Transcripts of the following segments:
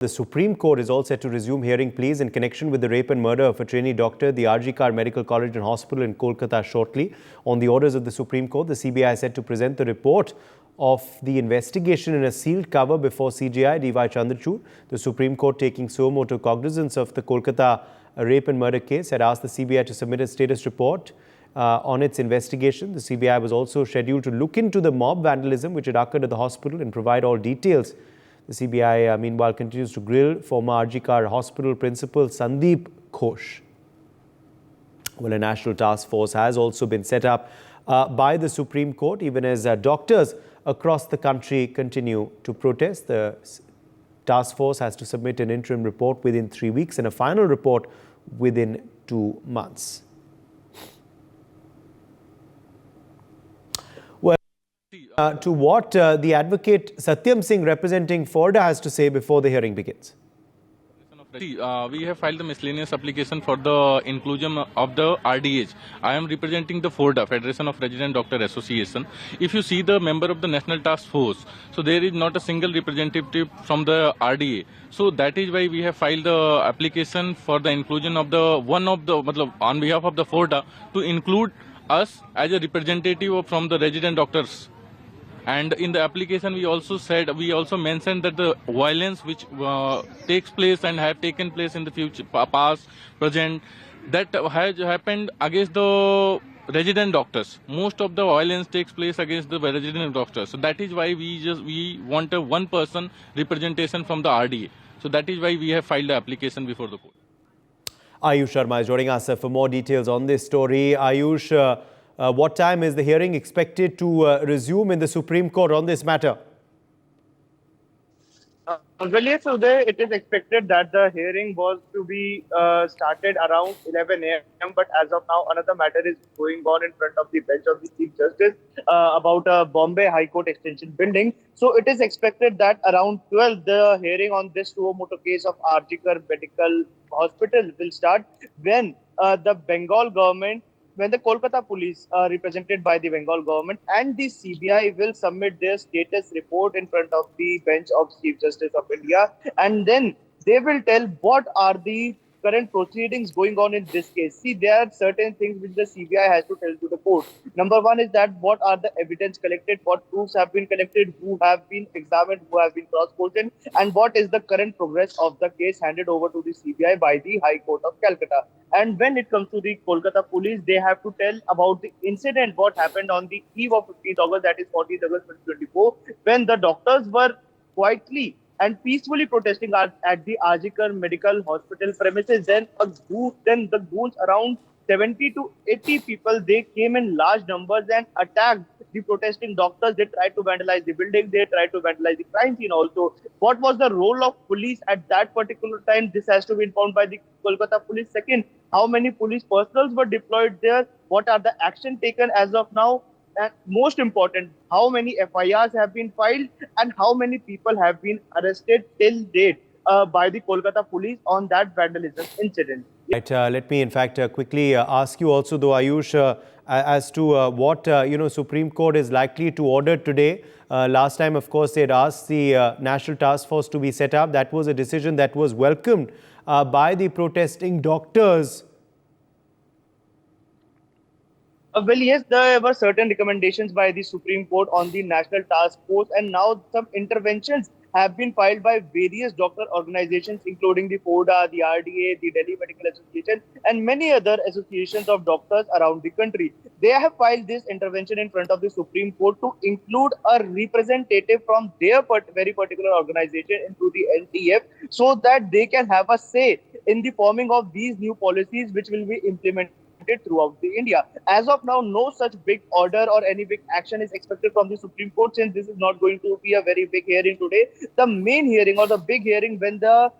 The Supreme Court is all set to resume hearing pleas in connection with the rape and murder of a trainee doctor at the RG Kar Medical College and Hospital in Kolkata shortly. On the orders of the Supreme Court, the CBI is set to present the report of the investigation in a sealed cover before CJI D.Y. Chandrachud. The Supreme Court, taking suo motu cognizance of the Kolkata rape and murder case, had asked the CBI to submit a status report on its investigation. The CBI was also scheduled to look into the mob vandalism which had occurred at the hospital and provide all details. The CBI, meanwhile, continues to grill former RG Kar Hospital principal Sandip Ghosh. Well, a national task force has also been set up by the Supreme Court, even as doctors across the country continue to protest. The task force has to submit an interim report within 3 weeks and a final report within 2 months. To what the advocate Satyam Singh representing Forda has to say before the hearing begins. We have filed the miscellaneous application for the inclusion of the RDH. I am representing the Forda, Federation of Resident Doctor Association. If you see the member of the National Task Force, so there is not a single representative from the RDA. So that is why we have filed the application for the inclusion of the on behalf of the Forda to include us as a representative from the resident doctors. And in the application, we also mentioned that the violence which takes place and have taken place in the future, past, present, that has happened against the resident doctors. Most of the violence takes place against the resident doctors. So that is why we want a one-person representation from the RDA. So that is why we have filed the application before the court. Ayush Sharma is joining us for more details on this story. Ayush, what time is the hearing expected to resume in the Supreme Court on this matter? Well, yes, today it is expected that the hearing was to be started around 11 a.m. But as of now, another matter is going on in front of the bench of the Chief Justice about a Bombay High Court extension building. So it is expected that around 12, the hearing on this suo motu case of RG Kar Medical Hospital will start when the Bengal government, when the Kolkata police, represented by the Bengal government, and the CBI will submit their status report in front of the bench of Chief Justice of India, and then they will tell what are the current proceedings going on in this case. See, there are certain things which the CBI has to tell to the court. Number one is that what are the evidence collected, what proofs have been collected, who have been examined, who have been cross-questioned, and what is the current progress of the case handed over to the CBI by the High Court of Calcutta. And when it comes to the Kolkata police, they have to tell about the incident, what happened on the eve of 15th August, that is 14th August 2024, when the doctors were quietly and peacefully protesting at the RG Kar Medical Hospital premises. Then the goons, around 70 to 80 people, they came in large numbers and attacked the protesting doctors. They tried to vandalize the building. They tried to vandalize the crime scene also. What was the role of police at that particular time? This has to be informed by the Kolkata police. Second, how many police personnel were deployed there? What are the action taken as of now? And most important, how many FIRs have been filed and how many people have been arrested till date by the Kolkata police on that vandalism incident. Right, let me in fact quickly ask you also though, Ayush, as to what Supreme Court is likely to order today. Last time, of course, they had asked the National Task Force to be set up. That was a decision that was welcomed by the protesting doctors. Well, yes, there were certain recommendations by the Supreme Court on the National Task Force, and now some interventions have been filed by various doctor organizations, including the FODA, the RDA, the Delhi Medical Association, and many other associations of doctors around the country. They have filed this intervention in front of the Supreme Court to include a representative from their very particular organization into the NTF, so that they can have a say in the forming of these new policies which will be implemented throughout the India. As of now, no such big order or any big action is expected from the Supreme Court, since this is not going to be a very big hearing today. The main hearing or the big hearing when the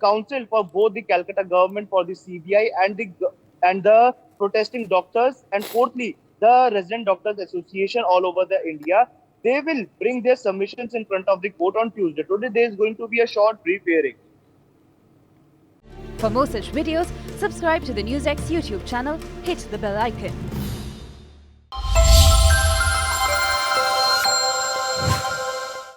counsel for both the Calcutta government, for the CBI and the protesting doctors, and fourthly the Resident Doctors Association all over the India, they will bring their submissions in front of the court on Tuesday. Today there is going to be a short brief hearing. For more such videos, subscribe to the NewsX YouTube channel, hit the bell icon.